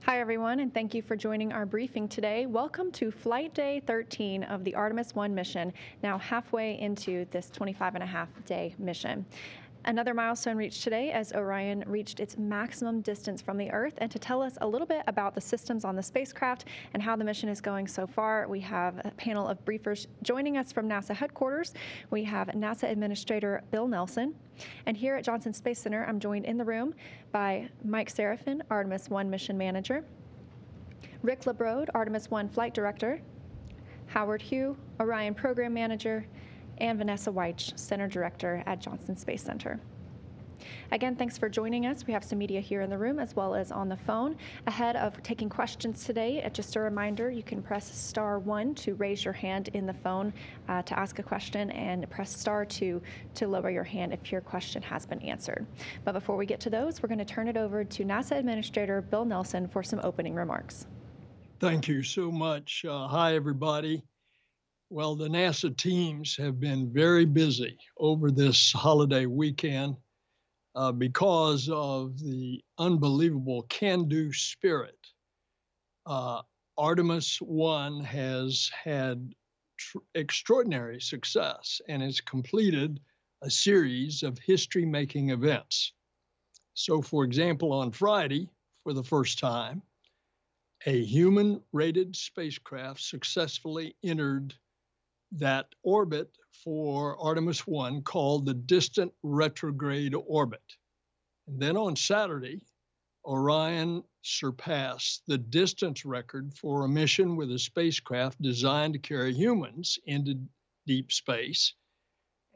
Hi, everyone, and thank you for joining our briefing today. Welcome to Flight Day 13 of the Artemis I mission, now halfway into this 25-and-a-half-day mission. Another milestone reached today as Orion reached its maximum distance from the Earth. And to tell us a little bit about the systems on the spacecraft and how the mission is going so far, we have a panel of briefers joining us from NASA headquarters. We have NASA Administrator Bill Nelson. And here at Johnson Space Center, I'm joined in the room by Mike Seraphin, Artemis I Mission Manager, Rick LeBrode, Artemis I Flight Director, Howard Hugh, Orion Program Manager, and Vanessa Weich, Center Director at Johnson Space Center. Again, thanks for joining us. We have some media here in the room as well as on the phone. Ahead of taking questions today, just a reminder, you can press *1 to raise your hand in the phone to ask a question, and press *2 to lower your hand if your question has been answered. But before we get to those, we're going to turn it over to NASA Administrator Bill Nelson for some opening remarks. Thank you so much. Hi, everybody. Well, the NASA teams have been very busy over this holiday weekend because of the unbelievable can-do spirit. Artemis I has had extraordinary success and has completed a series of history-making events. So, for example, on Friday, for the first time, a human-rated spacecraft successfully entered that orbit for Artemis I called the distant retrograde orbit. And then on Saturday, Orion surpassed the distance record for a mission with a spacecraft designed to carry humans into deep space.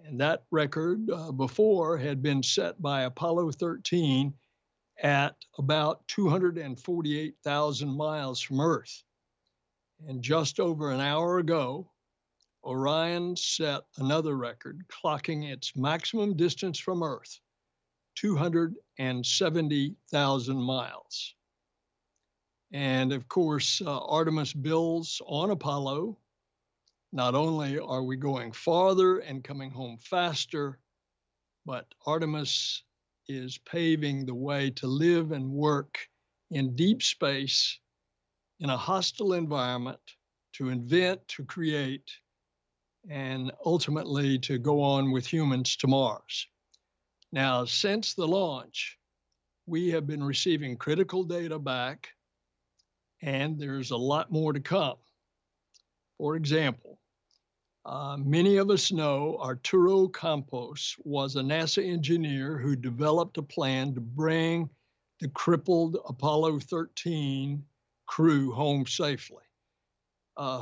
And that record before had been set by Apollo 13 at about 248,000 miles from Earth. And just over an hour ago, Orion set another record, clocking its maximum distance from Earth, 270,000 miles. And of course, Artemis builds on Apollo. Not only are we going farther and coming home faster, but Artemis is paving the way to live and work in deep space in a hostile environment, to invent, to create, and ultimately to go on with humans to Mars. Now, since the launch, we have been receiving critical data back, and there's a lot more to come. For example, many of us know Arturo Campos was a NASA engineer who developed a plan to bring the crippled Apollo 13 crew home safely.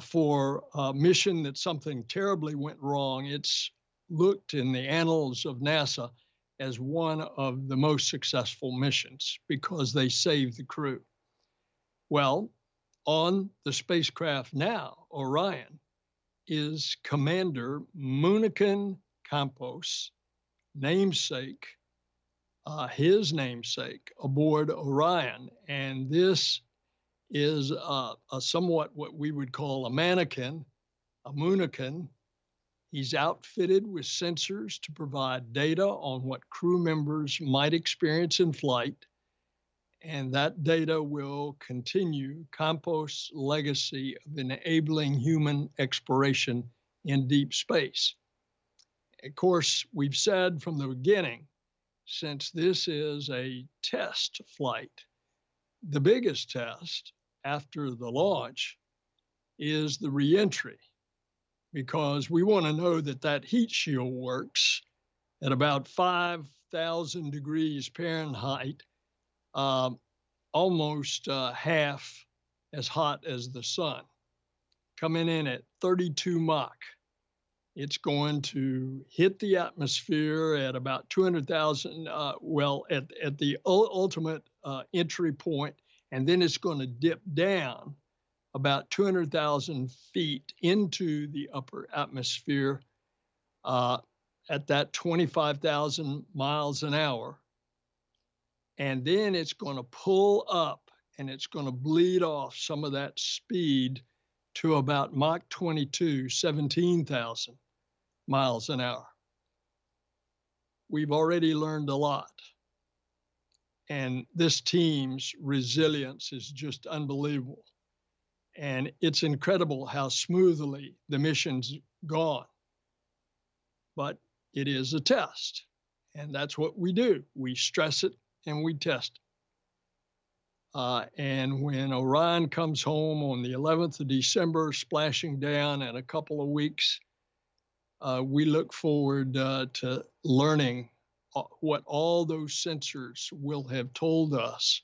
For a mission that something terribly went wrong, it's looked in the annals of NASA as one of the most successful missions because they saved the crew. Well, on the spacecraft now, Orion, is Commander Munican Campos' namesake, his namesake aboard Orion. And this is a somewhat what we would call a mannequin, a Munican. He's outfitted with sensors to provide data on what crew members might experience in flight, and that data will continue Campos' legacy of enabling human exploration in deep space. Of course, we've said from the beginning, since this is a test flight, the biggest test after the launch is the reentry, because we want to know that that heat shield works at about 5,000 degrees Fahrenheit, almost half as hot as the sun. Coming in at 32 Mach, it's going to hit the atmosphere at about 200,000, at the ultimate entry point, and then it's going to dip down about 200,000 feet into the upper atmosphere at that 25,000 miles an hour. And then it's going to pull up and it's going to bleed off some of that speed to about Mach 22, 17,000 miles an hour. We've already learned a lot. And this team's resilience is just unbelievable. And it's incredible how smoothly the mission's gone. But it is a test. And that's what we do. We stress it and we test it. And when Orion comes home on the 11th of December, splashing down in a couple of weeks, we look forward to learning what all those sensors will have told us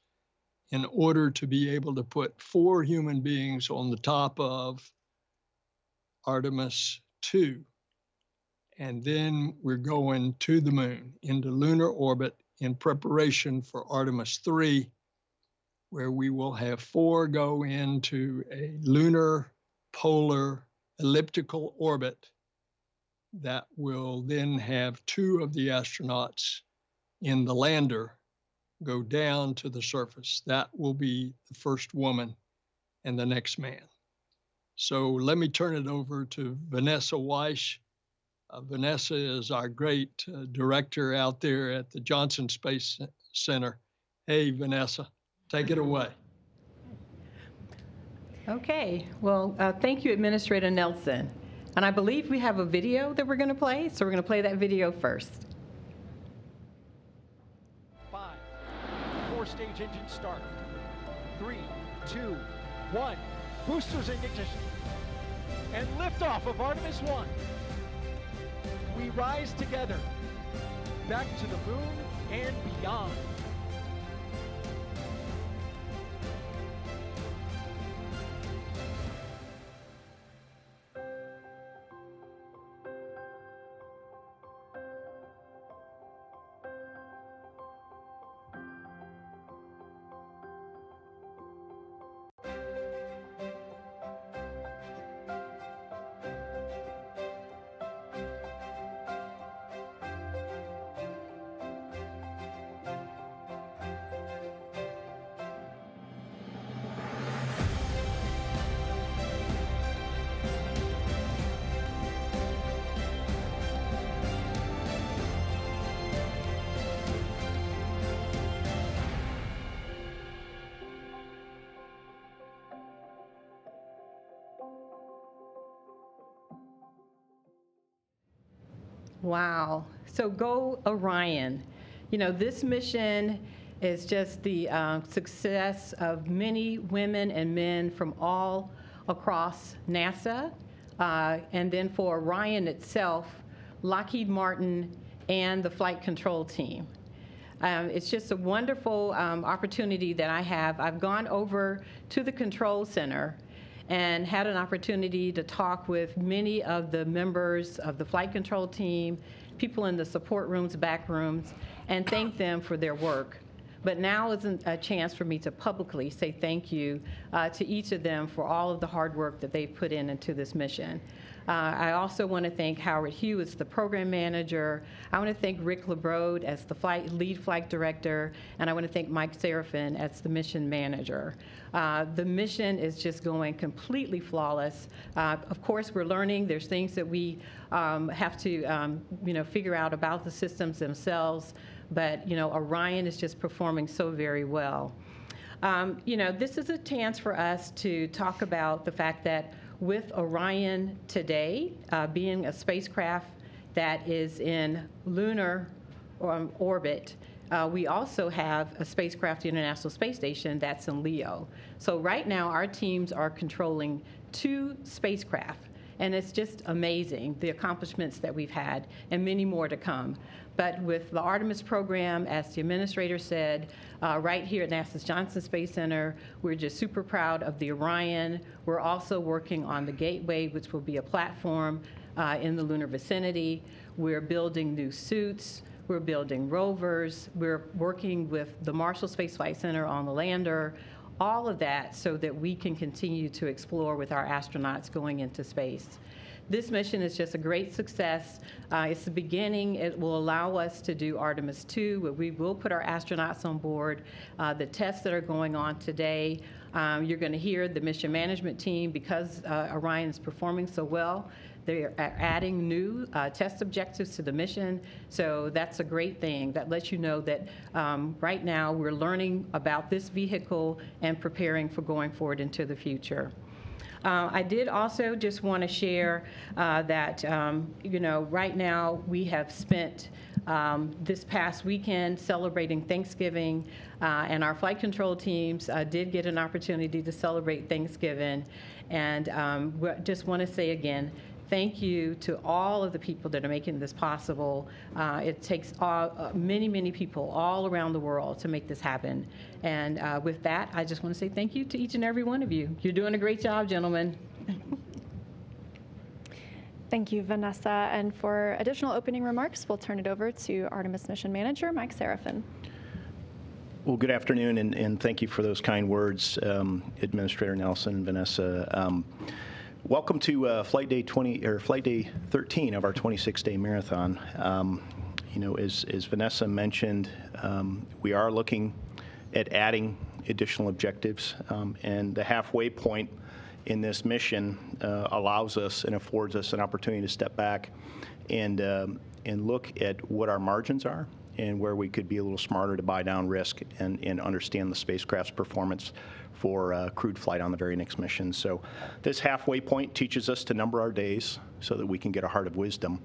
in order to be able to put 4 human beings on the top of Artemis II. And then we're going to the moon, into lunar orbit in preparation for Artemis III, where we will have 4 go into a lunar polar elliptical orbit that will then have 2 of the astronauts in the lander go down to the surface. That will be the first woman and the next man. So let me turn it over to Vanessa Weiss. Vanessa is our great director out there at the Johnson Space Center. Hey, Vanessa, take it away. Okay, well, thank you, Administrator Nelson. And I believe we have a video that we're going to play, so we're going to play that video first. 5, 4-stage engine start. 3, 2, 1. Boosters ignition. And liftoff of Artemis I. We rise together, back to the moon and beyond. Wow. So go Orion. You know, this mission is just the success of many women and men from all across NASA. And then for Orion itself, Lockheed Martin and the flight control team. It's just a wonderful opportunity that I have. I've gone over to the control center and had an opportunity to talk with many of the members of the flight control team, people in the support rooms, back rooms, and thank them for their work. But now isn't a chance for me to publicly say thank you to each of them for all of the hard work that they've put into this mission. I also want to thank Howard Hugh as the program manager. I want to thank Rick LeBrode as the lead flight director, and I want to thank Mike Serafin as the mission manager. The mission is just going completely flawless. Of course, we're learning. There's things that we have to figure out about the systems themselves, but Orion is just performing so very well. This is a chance for us to talk about the fact that with Orion today, being a spacecraft that is in lunar orbit, we also have a spacecraft, the International Space Station, that's in LEO. So right now, our teams are controlling 2 spacecraft, and it's just amazing, the accomplishments that we've had, and many more to come. But with the Artemis program, as the administrator said, right here at NASA's Johnson Space Center, we're just super proud of the Orion. We're also working on the Gateway, which will be a platform in the lunar vicinity. We're building new suits. We're building rovers. We're working with the Marshall Space Flight Center on the lander. All of that so that we can continue to explore with our astronauts going into space. This mission is just a great success. It's the beginning. It will allow us to do Artemis II, where we will put our astronauts on board. The tests that are going on today You're going to hear the mission management team, because Orion is performing so well, they're adding new test objectives to the mission. So that's a great thing. That lets you know that right now we're learning about this vehicle and preparing for going forward into the future. I did also just want to share that, right now we have spent this past weekend celebrating Thanksgiving, and our flight control teams did get an opportunity to celebrate Thanksgiving. And we just want to say again, thank you to all of the people that are making this possible. It takes many, many people all around the world to make this happen. And with that, I just want to say thank you to each and every one of you. You're doing a great job, gentlemen. Thank you, Vanessa. And for additional opening remarks, we'll turn it over to Artemis Mission Manager Mike Serafin. Well, good afternoon, and thank you for those kind words, Administrator Nelson and Vanessa. Welcome to Flight Day 13 of our 26-day marathon. As Vanessa mentioned, we are looking at adding additional objectives, and the halfway point in this mission allows us and affords us an opportunity to step back and look at what our margins are and where we could be a little smarter to buy down risk and understand the spacecraft's performance for crewed flight on the very next mission. So this halfway point teaches us to number our days so that we can get a heart of wisdom.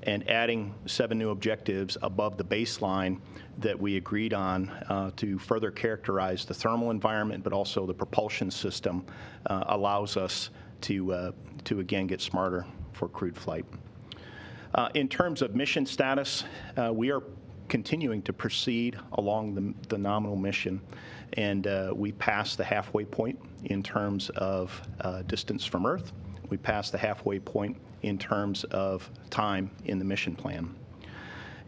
And adding 7 new objectives above the baseline that we agreed on to further characterize the thermal environment, but also the propulsion system, allows us to again get smarter for crewed flight. In terms of mission status, we are continuing to proceed along the nominal mission, and we passed the halfway point in terms of distance from Earth. We passed the halfway point in terms of time in the mission plan.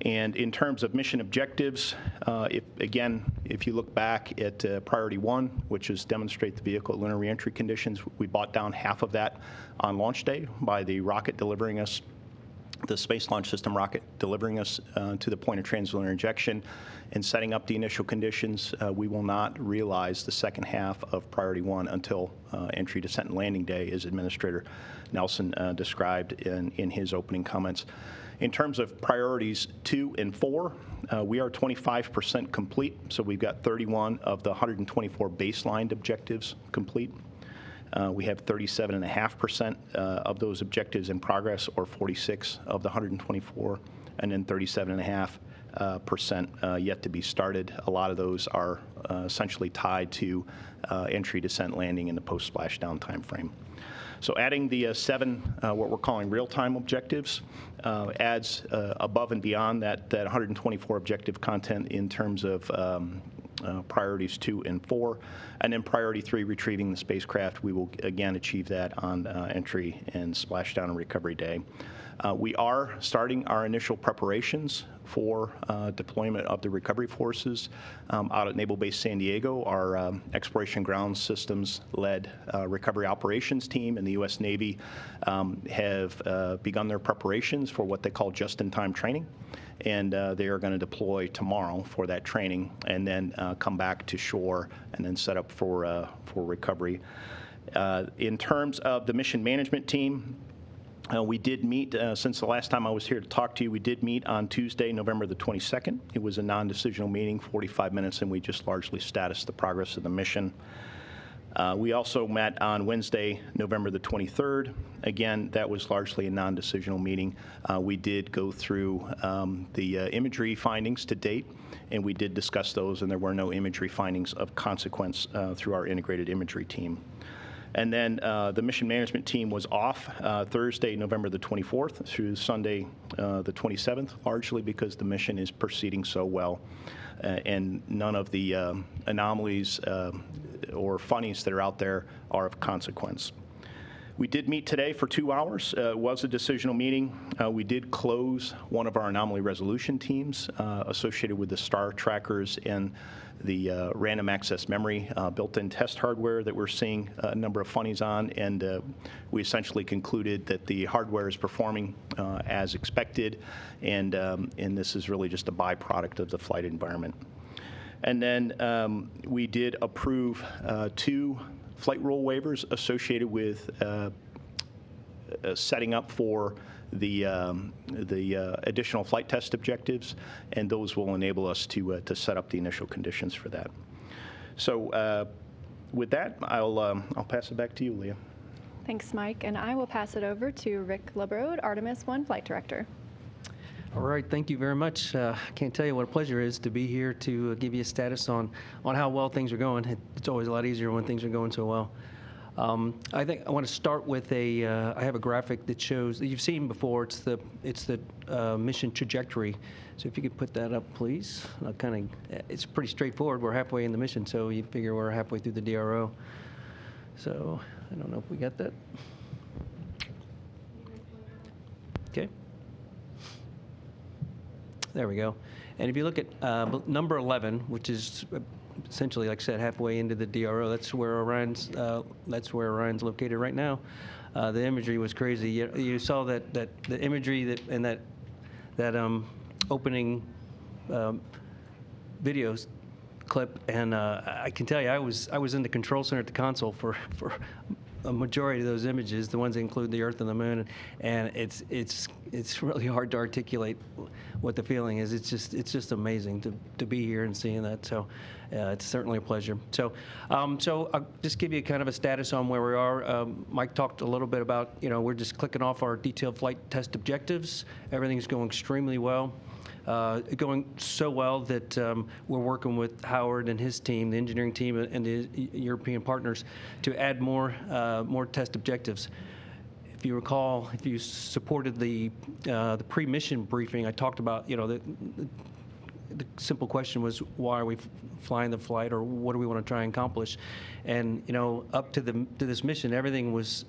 And in terms of mission objectives, if you look back at priority 1, which is demonstrate the vehicle at lunar reentry conditions, we bought down half of that on launch day by the rocket delivering us, the Space Launch System rocket delivering us to the point of translunar injection and setting up the initial conditions. We will not realize the second half of priority 1 until entry, descent, and landing day, as Administrator Nelson described in his opening comments. In terms of priorities 2 and 4, we are 25% complete, so we've got 31 of the 124 baselined objectives complete. We have 37.5% of those objectives in progress, or 46 of the 124, and then 37.5% yet to be started. A lot of those are essentially tied to entry, descent, landing, and the post-splashdown time frame. So adding the 7, what we're calling real-time objectives, adds above and beyond that 124 objective content in terms of priorities 2 and 4. And then priority 3, retrieving the spacecraft, we will again achieve that on entry and splashdown and recovery day. We are starting our initial preparations for deployment of the recovery forces out at Naval Base San Diego. Our Exploration Ground Systems-led recovery operations team in the U.S. Navy have begun their preparations for what they call just-in-time training. And they are going to deploy tomorrow for that training, and then come back to shore and then set up for recovery. In terms of the mission management team, we did meet, since the last time I was here to talk to you, we did meet on Tuesday, November the 22nd. It was a non-decisional meeting, 45 minutes, and we just largely statused the progress of the mission. We also met on Wednesday, November the 23rd. Again, that was largely a non-decisional meeting. We did go through the imagery findings to date, and we did discuss those, and there were no imagery findings of consequence through our integrated imagery team. And then the mission management team was off Thursday, November the 24th through Sunday, the 27th, largely because the mission is proceeding so well. And none of the anomalies or funnies that are out there are of consequence. We did meet today for 2 hours. It was a decisional meeting. We did close one of our anomaly resolution teams associated with the star trackers and the random access memory built-in test hardware that we're seeing a number of funnies on, and we essentially concluded that the hardware is performing as expected, and this is really just a byproduct of the flight environment. And then we did approve 2 flight rule waivers associated with setting up for the additional flight test objectives, and those will enable us to set up the initial conditions for that. So with that, I'll pass it back to you, Leah. Thanks, Mike. And I will pass it over to Rick LeBrode, Artemis I Flight Director. All right, thank you very much. I can't tell you what a pleasure it is to be here to give you a status on how well things are going. It's always a lot easier when things are going so well. I think I want to start with I have a graphic that shows that you've seen before. It's the mission trajectory. So if you could put that up, please. It's pretty straightforward. We're halfway in the mission, so you figure we're halfway through the DRO. So I don't know if we got that. Okay. There we go. And if you look at number 11, which is essentially, like I said, halfway into the DRO, that's where Orion's located right now. The imagery was crazy. You saw that the imagery and that opening videos clip, and I can tell you, I was in the control center at the console for a majority of those images, the ones that include the Earth and the Moon, and it's really hard to articulate what the feeling is. It's just amazing to be here and seeing that. So it's certainly a pleasure. So I'll just give you kind of a status on where we are. Mike talked a little bit about, we're just clicking off our detailed flight test objectives. Everything's going extremely well. Going so well that we're working with Howard and his team, the engineering team, and the European partners to add more test objectives. If you recall, if you supported the pre-mission briefing, I talked about, the simple question was, why are we flying the flight, or what do we want to try and accomplish? And up to this mission, everything was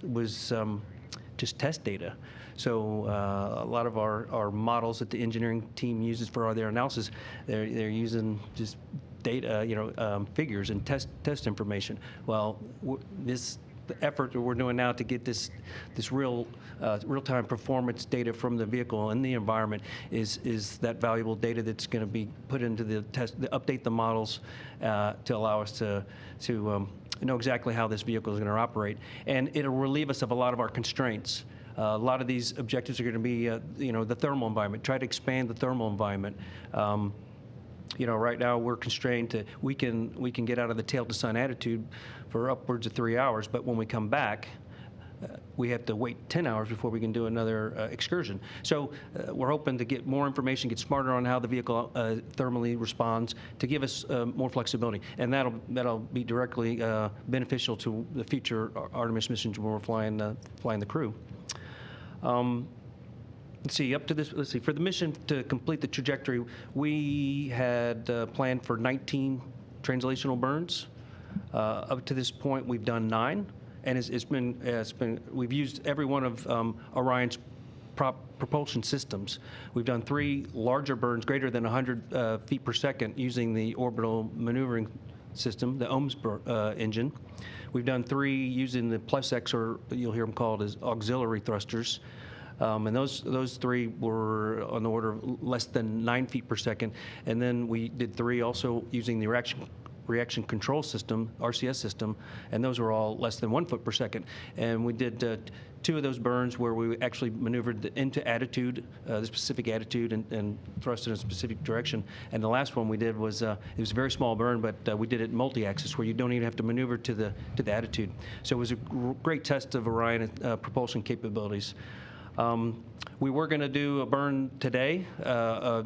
just test data. So a lot of our models that the engineering team uses for their analysis, they're using just data, figures and test information. Well, the effort that we're doing now to get this real-time performance data from the vehicle and the environment is that valuable data that's going to be put into the test, update the models to allow us to know exactly how this vehicle is going to operate, and it'll relieve us of a lot of our constraints. A lot of these objectives are going to be, the thermal environment. Try to expand the thermal environment. Right now we're constrained to we can get out of the tail to sun attitude for upwards of 3 hours, but when we come back, we have to wait 10 hours before we can do another excursion. So we're hoping to get more information, get smarter on how the vehicle thermally responds to give us more flexibility, and that'll be directly beneficial to the future Artemis missions when we're flying the crew. Let's see, for the mission to complete the trajectory, we had planned for 19 translational burns. Up to this point, we've done 9, and we've used every one of Orion's propulsion systems. We've done 3 larger burns greater than 100 feet per second using the orbital maneuvering system, the OMS engine. We've done 3 using the +X, or you'll hear them called as auxiliary thrusters. And those 3 were on the order of less than 9 feet per second. And then we did 3 also using the reaction control system, RCS system, and those were all less than 1 foot per second. And we did 2 of those burns where we actually maneuvered into attitude, the specific attitude, and thrust in a specific direction. And the last one we did was it was a very small burn, but we did it multi-axis, where you don't even have to maneuver to the attitude. So it was a great test of Orion propulsion capabilities. We were going to do a burn today.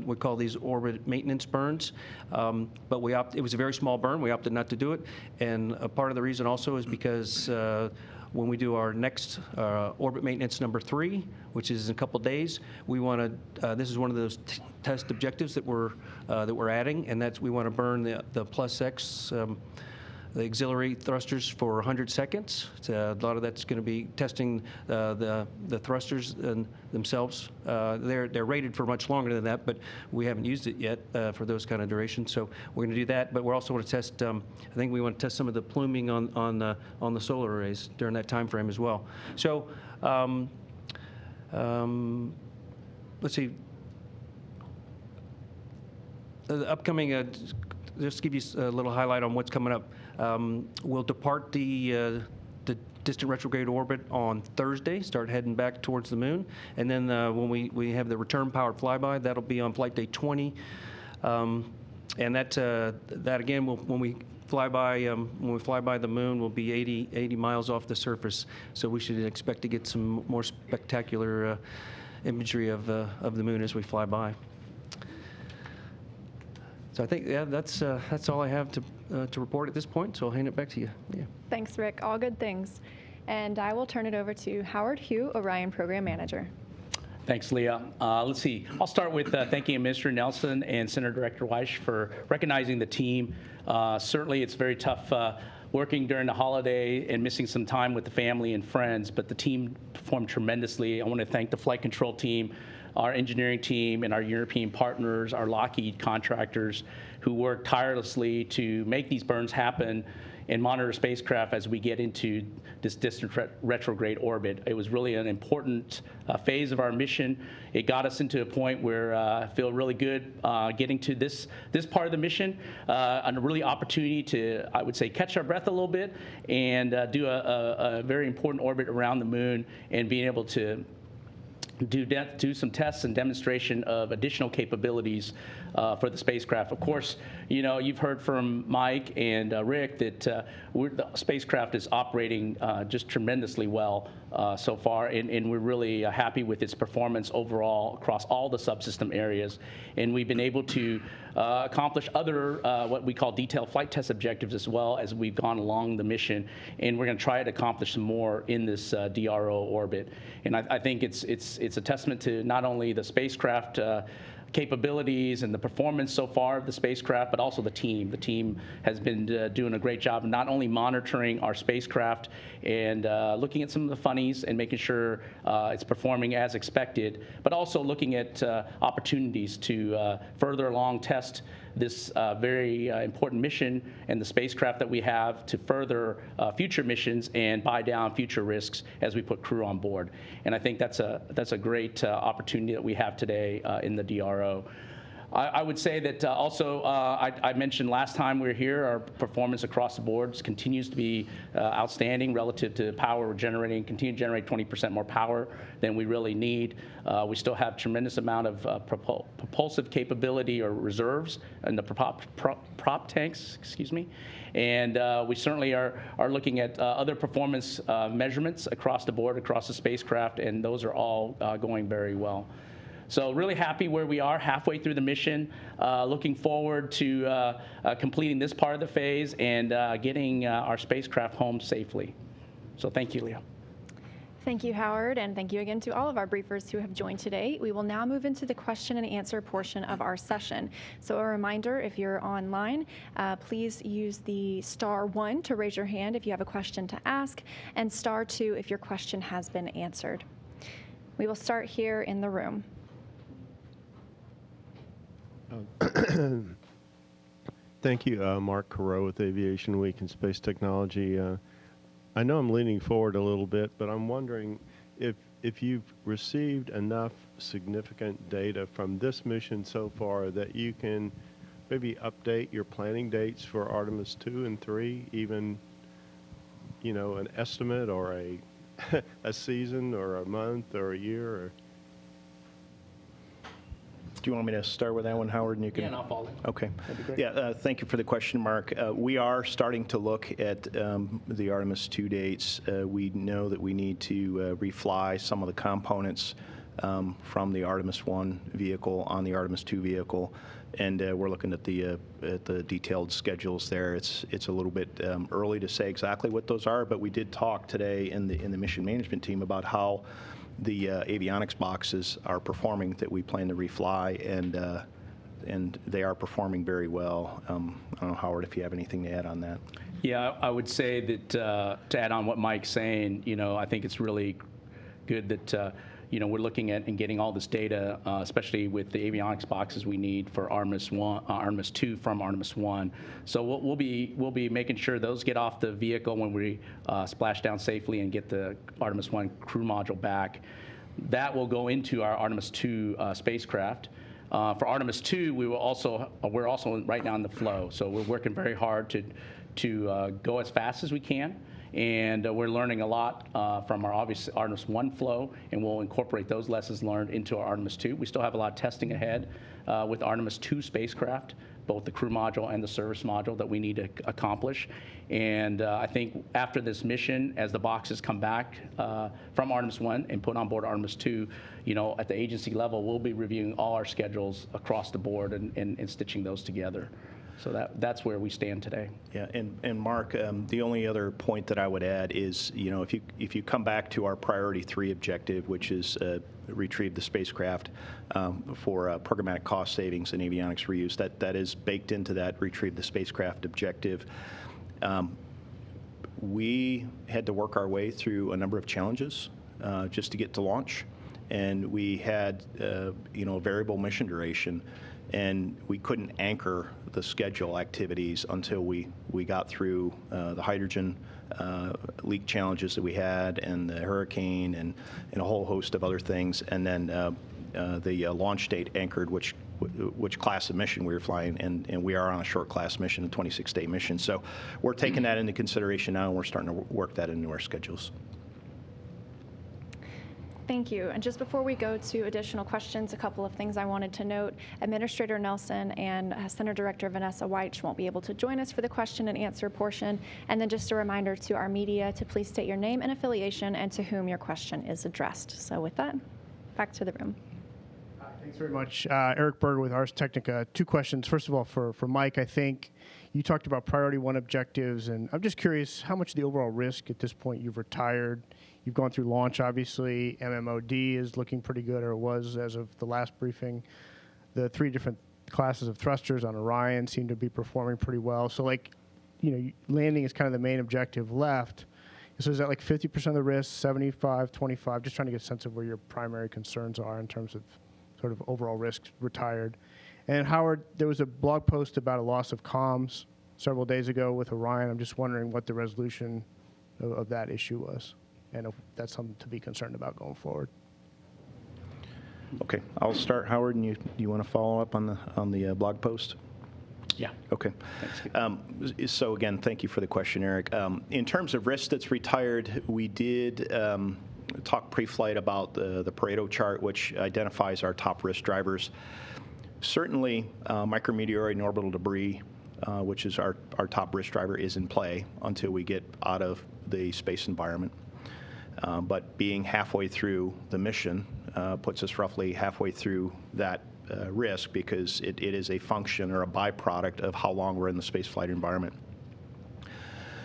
We call these orbit maintenance burns, but it was a very small burn. We opted not to do it, and a part of the reason also is because when we do our next orbit maintenance number 3, which is in a couple days, we want to. This is one of those test objectives that we're adding, and we want to burn the +X. The auxiliary thrusters for 100 seconds. A lot of that's going to be testing the thrusters themselves. They're rated for much longer than that, but we haven't used it yet for those kind of durations. So we're going to do that, but we're also going to test. I think we want to test some of the pluming on the solar arrays during that time frame as well. So let's see. The upcoming just give you a little highlight on what's coming up. We'll depart the distant retrograde orbit on Thursday, start heading back towards the moon, and then when we have the return powered flyby, that'll be on flight day 20, and that again when we fly by the moon, will be 80 miles off the surface. So we should expect to get some more spectacular imagery of the moon as we fly by. So I think that's all I have to report at this point. So I'll hand it back to you. Yeah. Thanks, Rick. All good things. And I will turn it over to Howard Hugh, Orion Program Manager. Thanks, Leah. Let's see. I'll start with thanking Administrator Nelson and Senator Director Weish for recognizing the team. Certainly, it's very tough working during the holiday and missing some time with the family and friends, but the team performed tremendously. I want to thank the flight control team, our engineering team, and our European partners, our Lockheed contractors, who worked tirelessly to make these burns happen and monitor spacecraft as we get into this distant retrograde orbit. It was really an important phase of our mission. It got us into a point where I feel really good getting to this part of the mission, and a really opportunity to, I would say, catch our breath a little bit and do a very important orbit around the moon and being able to do some tests and demonstration of additional capabilities for the spacecraft. Of course, you've heard from Mike and Rick that the spacecraft is operating just tremendously well so far, and we're really happy with its performance overall across all the subsystem areas. And we've been able to accomplish other what we call detailed flight test objectives as well as we've gone along the mission, and we're going to try to accomplish some more in this DRO orbit. And I think it's a testament to not only the spacecraft capabilities and the performance so far of the spacecraft, but also the team. The team has been doing a great job of not only monitoring our spacecraft and looking at some of the funnies and making sure it's performing as expected, but also looking at opportunities to further along test this very important mission and the spacecraft that we have to further future missions and buy down future risks as we put crew on board. And I think that's a great opportunity that we have today in the DRO. I would say that also, I mentioned last time we were here, our performance across the board continues to be outstanding relative to power we're generating, continue to generate 20% more power than we really need. We still have tremendous amount of propulsive capability or reserves in the prop tanks, and we certainly are looking at other performance measurements across the board, across the spacecraft, and those are all going very well. So really happy where we are halfway through the mission, looking forward to completing this part of the phase and getting our spacecraft home safely. So thank you, Leah. Thank you, Howard, and thank you again to all of our briefers who have joined today. We will now move into the question and answer portion of our session. So a reminder, if you're online, please use the *1 to raise your hand if you have a question to ask, and *2 if your question has been answered. We will start here in the room. Thank you, Mark Carreau with Aviation Week and Space Technology. I know I'm leaning forward a little bit, but I'm wondering if you've received enough significant data from this mission so far that you can maybe update your planning dates for Artemis II and 3, even, an estimate or a season or a month or a year? Or Do you want me to start with that one, Howard? And you can. Yeah, and I'll follow. Okay. That'd be great. Yeah, thank you for the question, Mark. We are starting to look at the Artemis II dates. We know that we need to refly some of the components from the Artemis I vehicle on the Artemis II vehicle, and we're looking at the detailed schedules there. It's a little bit early to say exactly what those are, but we did talk today in the mission management team about how the avionics boxes are performing that we plan to refly, and they are performing very well. I don't know, Howard, if you have anything to add on that. Yeah, I would say that to add on what Mike's saying, I think it's really good that we're looking at and getting all this data, especially with the avionics boxes we need for Artemis II from Artemis I. So we'll be making sure those get off the vehicle when we splash down safely and get the Artemis I crew module back. That will go into our Artemis II spacecraft. For Artemis II, we're also right now in the flow, so we're working very hard to go as fast as we can. And we're learning a lot from our obvious Artemis I flow, and we'll incorporate those lessons learned into our Artemis II. We still have a lot of testing ahead with Artemis II spacecraft, both the crew module and the service module that we need to accomplish. And I think after this mission, as the boxes come back from Artemis I and put on board Artemis II, at the agency level, we'll be reviewing all our schedules across the board and stitching those together. So that's where we stand today. Yeah, and Mark, the only other point that I would add is, if you come back to our priority 3 objective, which is retrieve the spacecraft for programmatic cost savings and avionics reuse, that is baked into that retrieve the spacecraft objective. We had to work our way through a number of challenges just to get to launch, and we had a variable mission duration. And we couldn't anchor the schedule activities until we got through the hydrogen leak challenges that we had, and the hurricane, and a whole host of other things. And then the launch date anchored which class of mission we were flying, and we are on a short class mission, a 26-day mission. So we're taking that into consideration now, and we're starting to work that into our schedules. Thank you. And just before we go to additional questions, a couple of things I wanted to note. Administrator Nelson and Center Director Vanessa Weich won't be able to join us for the question and answer portion. And then just a reminder to our media to please state your name and affiliation and to whom your question is addressed. So with that, back to the room. Thanks very much. Eric Berger with Ars Technica. 2 questions. First of all, for Mike, I think you talked about priority 1 objectives, and I'm just curious how much of the overall risk at this point you've retired. You've gone through launch, obviously. MMOD is looking pretty good, or it was as of the last briefing. The 3 different classes of thrusters on Orion seem to be performing pretty well. So, landing is kind of the main objective left. So is that 50% of the risk, 75, 25? Just trying to get a sense of where your primary concerns are in terms of sort of overall risk retired. And Howard, there was a blog post about a loss of comms several days ago with Orion. I'm just wondering what the resolution of that issue was, and if that's something to be concerned about going forward. Okay, I'll start, Howard, and you want to follow up on the blog post? Yeah. Okay. So again, thank you for the question, Eric. In terms of risk that's retired, we did talk pre-flight about the Pareto chart, which identifies our top risk drivers. Certainly, micrometeoroid and orbital debris, which is our top risk driver, is in play until we get out of the space environment. But being halfway through the mission puts us roughly halfway through that risk, because it is a function or a byproduct of how long we're in the spaceflight environment.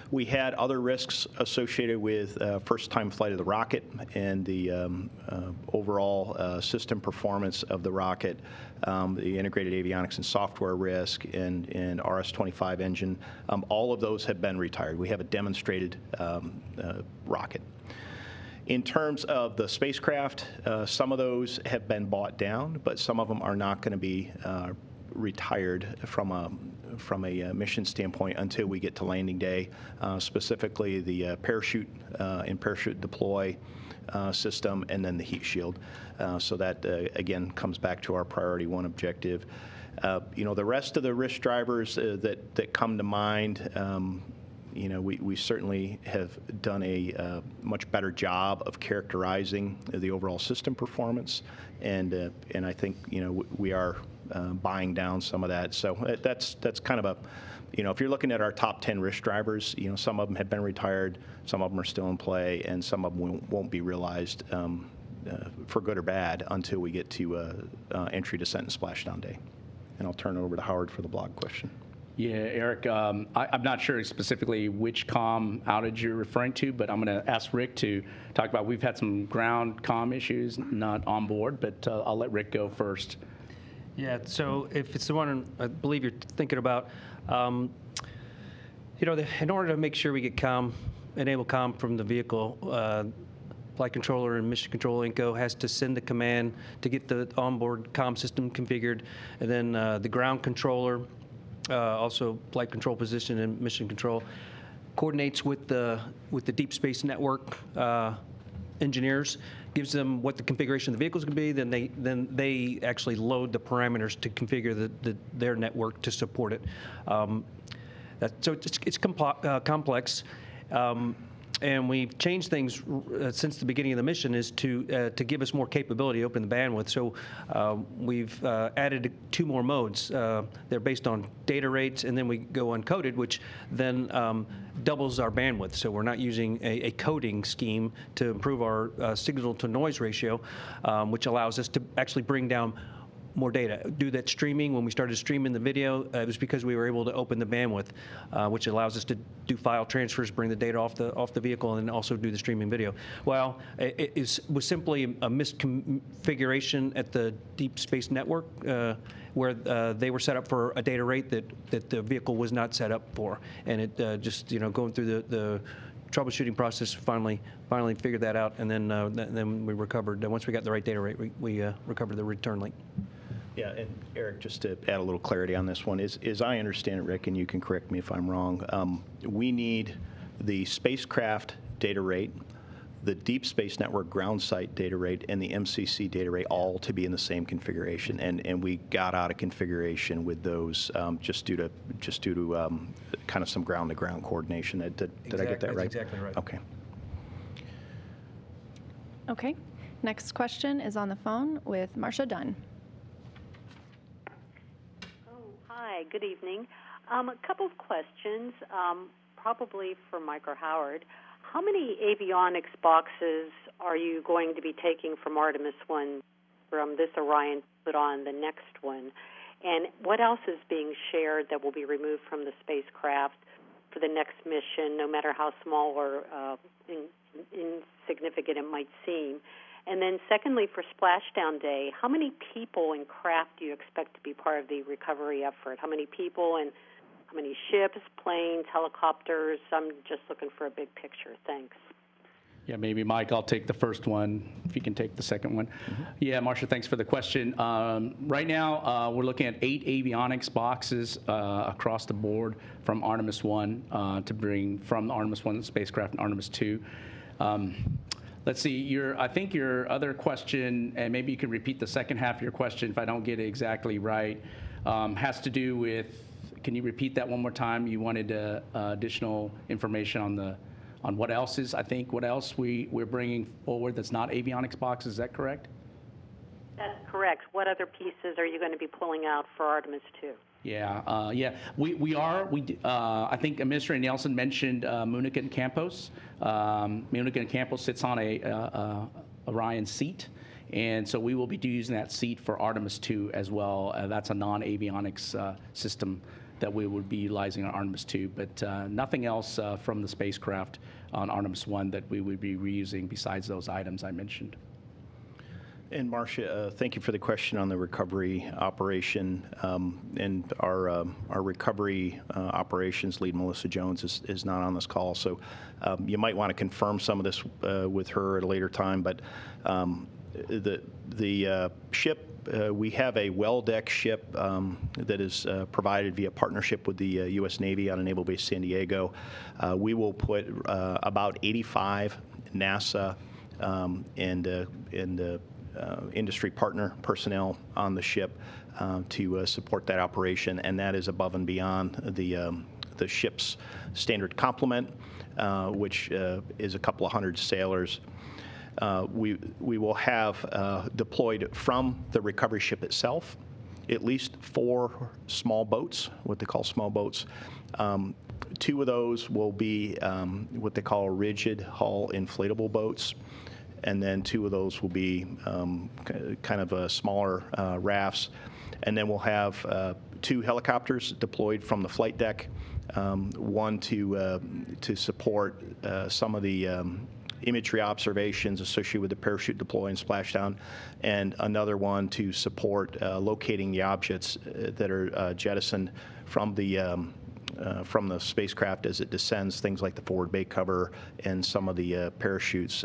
We had other risks associated with first-time flight of the rocket and the overall system performance of the rocket, the integrated avionics and software risk, and RS-25 engine. All of those have been retired. We have a demonstrated rocket. In terms of the spacecraft, some of those have been bought down, but some of them are not going to be retired from a mission standpoint until we get to landing day, specifically the parachute and parachute deploy system, and then the heat shield. So that, again, comes back to our priority 1 objective. The rest of the risk drivers that come to mind, we certainly have done a much better job of characterizing the overall system performance, and I think we are buying down some of that. So that's kind of a, if you're looking at our top 10 risk drivers, some of them have been retired, some of them are still in play, and some of them won't be realized for good or bad until we get to entry, descent, and splashdown day. And I'll turn it over to Howard for the blog question. Yeah, Eric, I'm not sure specifically which comm outage you're referring to, but I'm going to ask Rick to talk about, we've had some ground comm issues, not on board, but I'll let Rick go first. Yeah, so if it's the one I believe you're thinking about, in order to make sure we get enable comm from the vehicle, flight controller and mission control Inco has to send the command to get the onboard comm system configured, and then the ground controller, also flight control position and mission control, coordinates with the Deep Space Network engineers, gives them what the configuration of the vehicles can be. Then they actually load the parameters to configure their network to support it. So it's complex. And we've changed things since the beginning of the mission is to give us more capability, open the bandwidth. So we've added 2 more modes. They're based on data rates, and then we go uncoded, which then doubles our bandwidth. So we're not using a coding scheme to improve our signal-to-noise ratio, which allows us to actually bring down more data. Do that streaming. When we started streaming the video, it was because we were able to open the bandwidth, which allows us to do file transfers, bring the data off the vehicle, and then also do the streaming video. Well, it was simply a misconfiguration at the Deep Space Network, where they were set up for a data rate that the vehicle was not set up for, and it just going through the troubleshooting process, finally figured that out, and then we recovered. Once we got the right data rate, we recovered the return link. Yeah, and Eric, just to add a little clarity on this one, as I understand it, Rick, and you can correct me if I'm wrong, we need the spacecraft data rate, the Deep Space Network ground site data rate, and the MCC data rate all to be in the same configuration. And we got out of configuration with those just due to kind of some ground-to-ground coordination. Did I get that right? That's exactly right. Okay. Okay. Next question is on the phone with Marcia Dunn. Hi, good evening. A couple of questions, probably for Mike or Howard. How many avionics boxes are you going to be taking from Artemis I, from this Orion, put on the next one? And what else is being shared that will be removed from the spacecraft for the next mission, no matter how small or insignificant it might seem? And then secondly, for Splashdown Day, how many people and craft do you expect to be part of the recovery effort? How many people and how many ships, planes, helicopters? I'm just looking for a big picture. Thanks. Yeah, maybe Mike, I'll take the first one, if you can take the second one. Mm-hmm. Yeah, Marcia, thanks for the question. Right now, we're looking at 8 avionics boxes across the board from Artemis I to bring from the Artemis I spacecraft and Artemis II. Let's see, I think your other question, and maybe you can repeat the second half of your question if I don't get it exactly right, has to do with, can you repeat that one more time? You wanted additional information on what else what else we're bringing forward that's not avionics boxes, is that correct? That's correct. What other pieces are you going to be pulling out for Artemis II? Yeah, I think Administrator Nelson mentioned Munich and Campos. Munich and Campos sits on a Orion seat, and so we will be using that seat for Artemis II as well. That's a non-avionics system that we would be utilizing on Artemis II, but nothing else from the spacecraft on Artemis I that we would be reusing besides those items I mentioned. And Marcia, thank you for the question on the recovery operation. And our recovery operations lead, Melissa Jones, is not on this call, so you might want to confirm some of this with her at a later time. But the ship, we have a well-deck ship that is provided via partnership with the U.S. Navy out of Naval Base San Diego. We will put about 85 NASA and industry partner personnel on the ship to support that operation, and that is above and beyond the ship's standard complement, which is a couple of hundred sailors. We will have deployed from the recovery ship itself at least 4 small boats, what they call small boats. 2 of those will be what they call rigid hull inflatable boats, and then 2 of those will be kind of smaller rafts. And then we'll have 2 helicopters deployed from the flight deck, one to support some of the imagery observations associated with the parachute deploy and splashdown, and another one to support locating the objects that are jettisoned from the spacecraft as it descends, things like the forward bay cover and some of the parachutes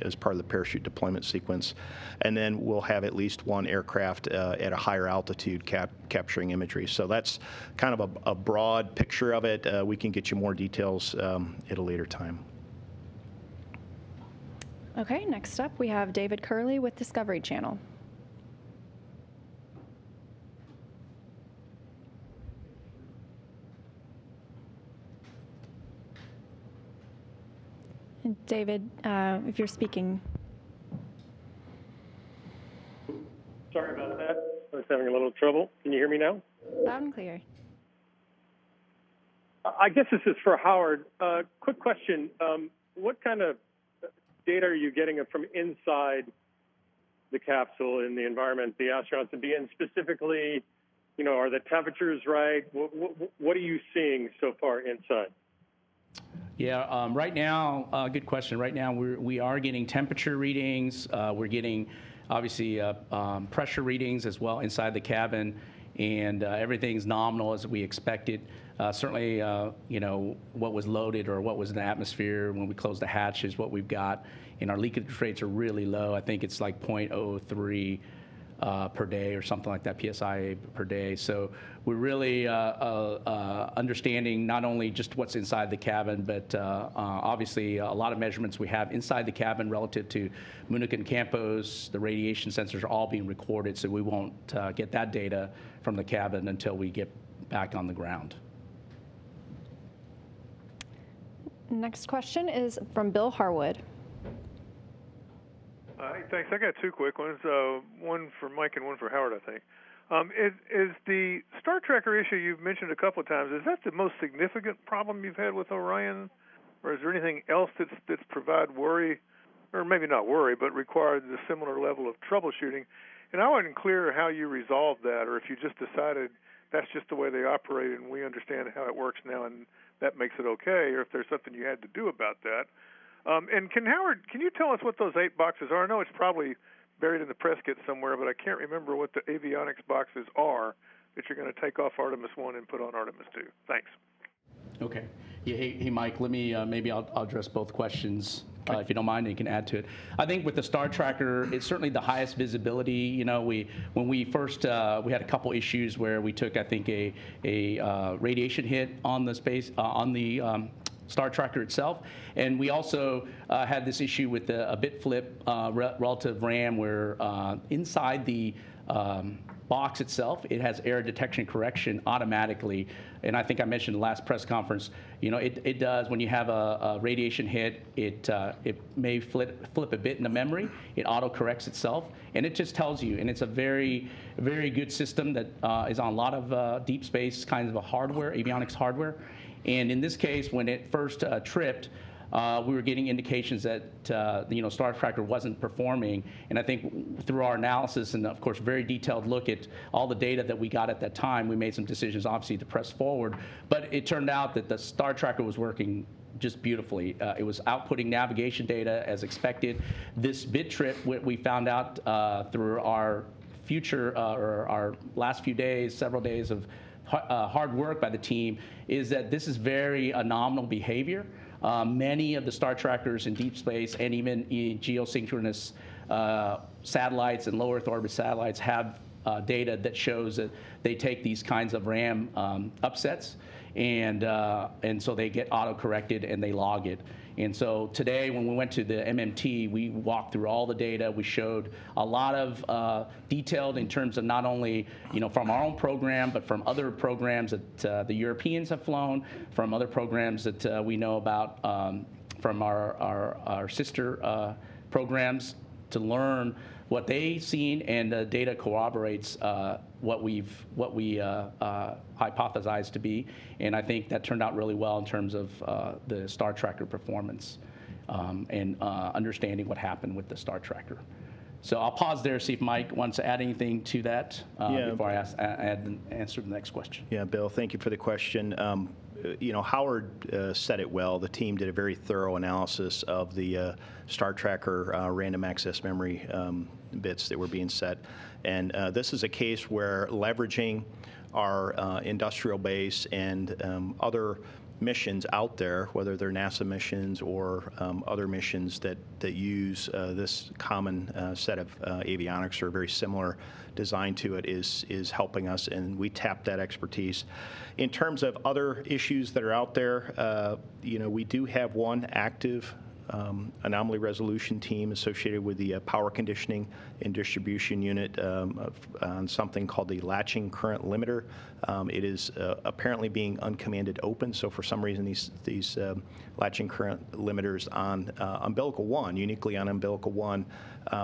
as part of the parachute deployment sequence. And then we'll have at least 1 aircraft at a higher altitude capturing imagery. So that's kind of a broad picture of it. We can get you more details at a later time. Okay, next up we have David Curley with Discovery Channel. And David, if you're speaking. Sorry about that. I was having a little trouble. Can you hear me now? Loud and clear. I guess this is for Howard. Quick question. What kind of data are you getting from inside the capsule in the environment the astronauts would be in? Specifically, are the temperatures right? What are you seeing so far inside? Yeah, right now, good question. Right now, we are getting temperature readings. We're getting, obviously, pressure readings as well inside the cabin, and everything's nominal as we expected. Certainly, what was loaded or what was in the atmosphere when we closed the hatches, what we've got, and our leakage rates are really low. I think it's like 0.03 per day or something like that, PSI per day. So we're really understanding not only just what's inside the cabin, but obviously a lot of measurements we have inside the cabin relative to Munich and Campos. The radiation sensors are all being recorded, so we won't get that data from the cabin until we get back on the ground. Next question is from Bill Harwood. Hey, thanks. I got two quick ones, one for Mike and one for Howard, I think. Is the Star Tracker issue you've mentioned a couple of times, is that the most significant problem you've had with Orion? Or is there anything else that's provide worry, or maybe not worry, but required a similar level of troubleshooting? And I wasn't clear how you resolved that, or if you just decided that's just the way they operate and we understand how it works now and that makes it okay, or if there's something you had to do about that. And Howard, can you tell us what those 8 boxes are? I know it's probably buried in the press kit somewhere, but I can't remember what the avionics boxes are that you're going to take off Artemis I and put on Artemis II. Thanks. Okay. Yeah, hey Mike, let me, maybe I'll address both questions. If you don't mind, you can add to it. I think with the Star Tracker, it's certainly the highest visibility. When we first, we had a couple issues where we took, I think, a radiation hit on the Star Tracker itself, and we also had this issue with a bit flip relative RAM where inside the box itself, it has error detection correction automatically. And I think I mentioned in the last press conference, it does, when you have a radiation hit, it may flip a bit in the memory, it auto corrects itself, and it just tells you, and it's a very, very good system that is on a lot of deep space kinds of hardware, avionics hardware. And in this case, when it first tripped, we were getting indications that Star Tracker wasn't performing, and I think through our analysis and of course very detailed look at all the data that we got at that time, we made some decisions obviously to press forward. But it turned out that the Star Tracker was working just beautifully. It was outputting navigation data as expected. This bit trip, we found out through our future or our last few days, several days of hard work by the team, is that this is very nominal behavior. Many of the Star Trackers in deep space and even in geosynchronous satellites and low Earth orbit satellites have data that shows that they take these kinds of RAM upsets, and so they get auto-corrected and they log it. And so today, when we went to the MMT, we walked through all the data. We showed a lot of detailed in terms of not only from our own program, but from other programs that the Europeans have flown, from other programs that we know about from our sister programs, to learn what they've seen, and the data corroborates what we hypothesized to be, and I think that turned out really well in terms of the Star Tracker performance and understanding what happened with the Star Tracker. So I'll pause there, see if Mike wants to add anything to that before I answer the next question. Yeah, Bill, thank you for the question. Howard said it well. The team did a very thorough analysis of the Star Tracker random access memory bits that were being set. And this is a case where leveraging our industrial base and other missions out there, whether they're NASA missions or other missions that use this common set of avionics or very similar design to it, is helping us, and we tap that expertise. In terms of other issues that are out there, we do have one active anomaly resolution team associated with the power conditioning and distribution unit on something called the latching current limiter. It is apparently being uncommanded open, so for some reason these latching current limiters on umbilical 1, uniquely on umbilical 1,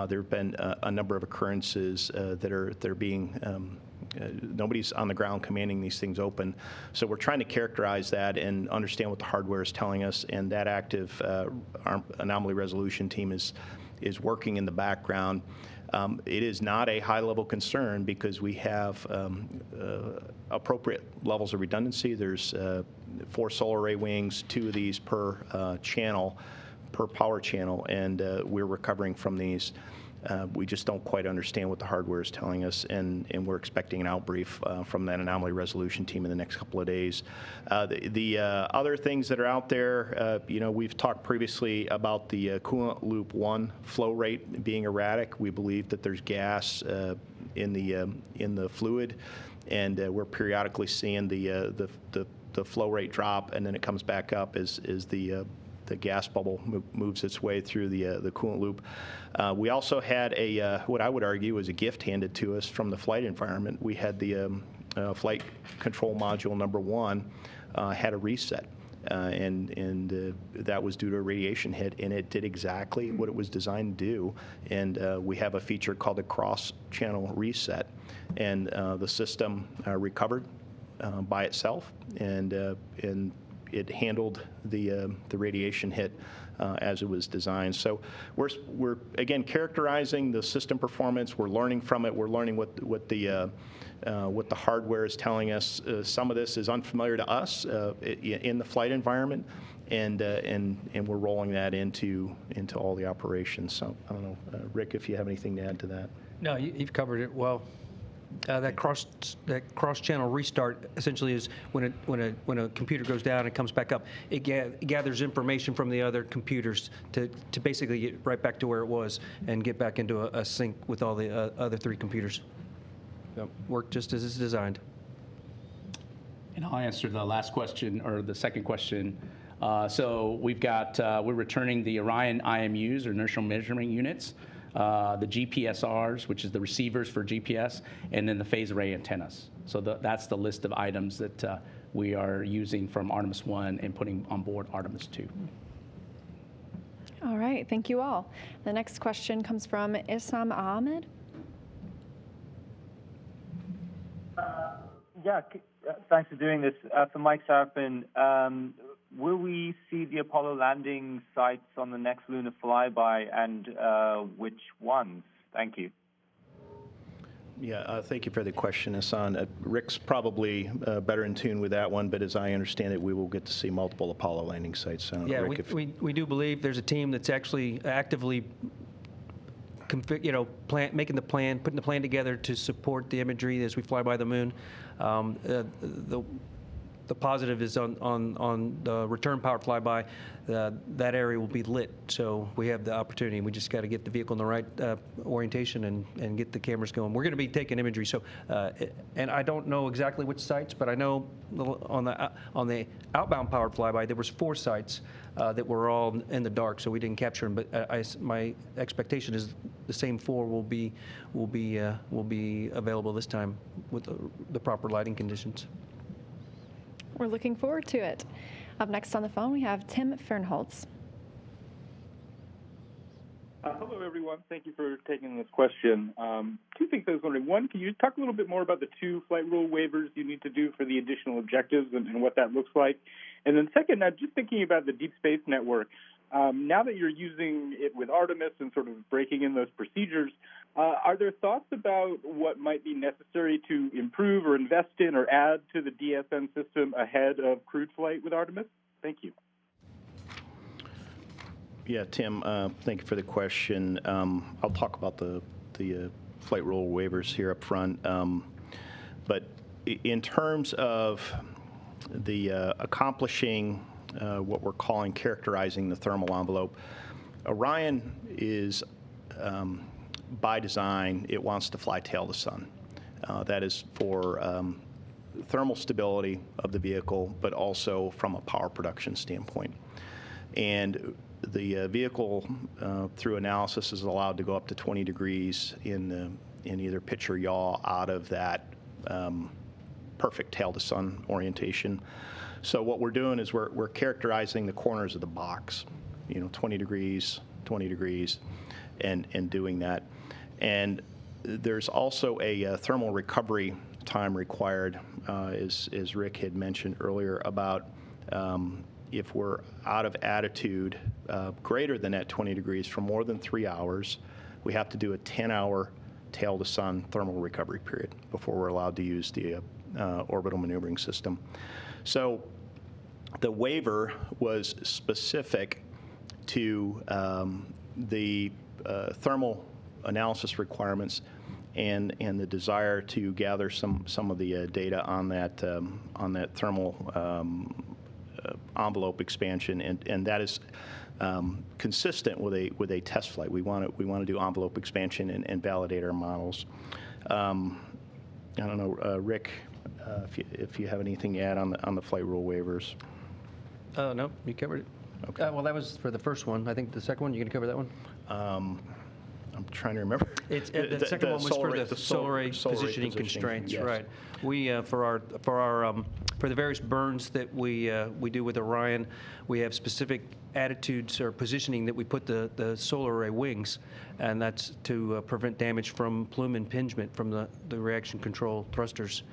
there have been a number of occurrences that are being nobody's on the ground commanding these things open. So we're trying to characterize that and understand what the hardware is telling us, and that active anomaly resolution team is working in the background. It is not a high-level concern because we have appropriate levels of redundancy. There's 4 solar array wings, 2 of these per channel, per power channel, and we're recovering from these. We just don't quite understand what the hardware is telling us, and we're expecting an outbrief from that anomaly resolution team in the next couple of days. The other things that are out there, we've talked previously about the coolant loop 1 flow rate being erratic. We believe that there's gas in the fluid, and we're periodically seeing the flow rate drop, and then it comes back up as the gas bubble moves its way through the coolant loop. We also had what I would argue was a gift handed to us from the flight environment. We had the flight control module number 1 had a reset, and that was due to a radiation hit, and it did exactly what it was designed to do. And we have a feature called the cross-channel reset, and the system recovered by itself, and it handled the radiation hit as it was designed. So we're again characterizing the system performance. We're learning from it. We're learning what the hardware is telling us. Some of this is unfamiliar to us in the flight environment, and we're rolling that into all the operations. So I don't know, Rick, if you have anything to add to that. No, you've covered it well. That cross-channel restart essentially is when a computer goes down and comes back up, it gathers information from the other computers to basically get right back to where it was and get back into a sync with all the other 3 computers. Yep. Work just as it's designed. And I'll answer the last question, or the second question. So we're returning the Orion IMUs, or inertial measurement units, the GPSRs, which is the receivers for GPS, and then the phase array antennas. So that's the list of items that we are using from Artemis I and putting on board Artemis II. All right, thank you all. The next question comes from Isam Ahmed. Thanks for doing this. For Mike Sarpin, will we see the Apollo landing sites on the next lunar flyby, and which ones? Thank you. Yeah, thank you for the question, Hassan. Rick's probably better in tune with that one, but as I understand it, we will get to see multiple Apollo landing sites. Yeah, Rick, we do believe there's a team that's actually actively making the plan, putting the plan together to support the imagery as we fly by the moon. The positive is on the return powered flyby, that area will be lit, so we have the opportunity. We just got to get the vehicle in the right orientation and get the cameras going. We're going to be taking imagery, so and I don't know exactly which sites, but I know on the outbound powered flyby there was 4 sites that were all in the dark, so we didn't capture them. But my expectation is the same 4 will be available this time with the proper lighting conditions. We're looking forward to it. Up next on the phone, we have Tim Fernholz. Hello, everyone. Thank you for taking this question. 2 things I was wondering. One, can you talk a little bit more about the 2 flight rule waivers you need to do for the additional objectives and what that looks like? And then second, just thinking about the Deep Space Network, now that you're using it with Artemis and sort of breaking in those procedures, are there thoughts about what might be necessary to improve or invest in or add to the DSN system ahead of crewed flight with Artemis? Thank you. Yeah, Tim, thank you for the question. I'll talk about the flight rule waivers here up front. But in terms of the accomplishing what we're calling characterizing the thermal envelope, Orion is, by design, it wants to fly tail to sun. That is for thermal stability of the vehicle, but also from a power production standpoint. And the vehicle, through analysis, is allowed to go up to 20 degrees in either pitch or yaw out of that perfect tail to sun orientation. So what we're doing is we're characterizing the corners of the box, 20 degrees, 20 degrees, and doing that. And there's also a thermal recovery time required, as Rick had mentioned earlier, about if we're out of attitude greater than that 20 degrees for more than 3 hours, we have to do a 10-hour tail to sun thermal recovery period before we're allowed to use the orbital maneuvering system. So the waiver was specific to the thermal analysis requirements and the desire to gather some of the data on that thermal envelope expansion, and that is consistent with a test flight. We want to do envelope expansion and validate our models. I don't know, Rick, if you have anything to add on the flight rule waivers. No, you covered it. Okay. Well, that was for the first one. I think the second one, you going to cover that one? I'm trying to remember. The second one was for the solar array positioning constraints, yes. Right? We for the various burns that we do with Orion, we have specific attitudes or positioning that we put the solar array wings, and that's to prevent damage from plume impingement from the reaction control thrusters.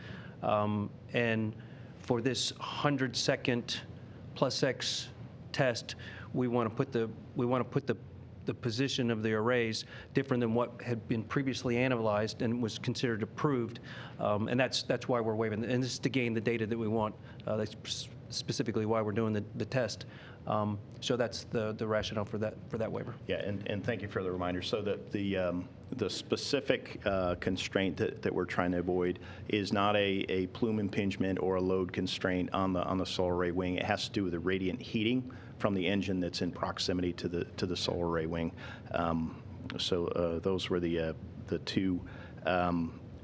And for this 100-second plus X test, we want to put the position of the arrays different than what had been previously analyzed and was considered approved, and that's why we're waiving. And this is to gain the data that we want. That's specifically why we're doing the test. So that's the rationale for that waiver. Yeah, and thank you for the reminder. So that the specific constraint that we're trying to avoid is not a plume impingement or a load constraint on the solar array wing. It has to do with the radiant heating from the engine that's in proximity to the solar array wing. So those were the two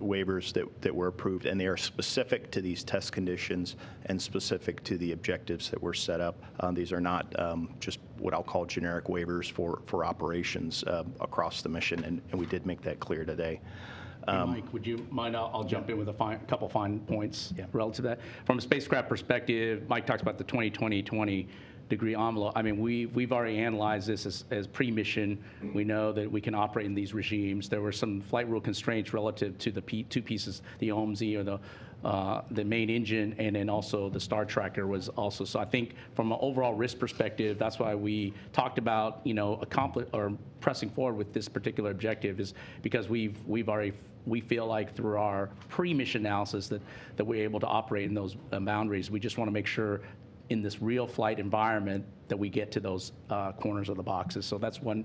waivers that were approved, and they are specific to these test conditions and specific to the objectives that were set up. These are not just what I'll call generic waivers for operations across the mission, and we did make that clear today. Hey, Mike, would you mind? I'll jump in with a couple fine points relative to that. From a spacecraft perspective, Mike talks about the 20-20-20 degree envelope. I mean, we've already analyzed this as pre-mission. We know that we can operate in these regimes. There were some flight rule constraints relative to the two pieces, the OMZ or the main engine, and then also the star tracker was also. So I think from an overall risk perspective, that's why we talked about pressing forward with this particular objective, is because we feel like through our pre-mission analysis that we're able to operate in those boundaries. We just want to make sure in this real flight environment that we get to those corners of the boxes. So that's one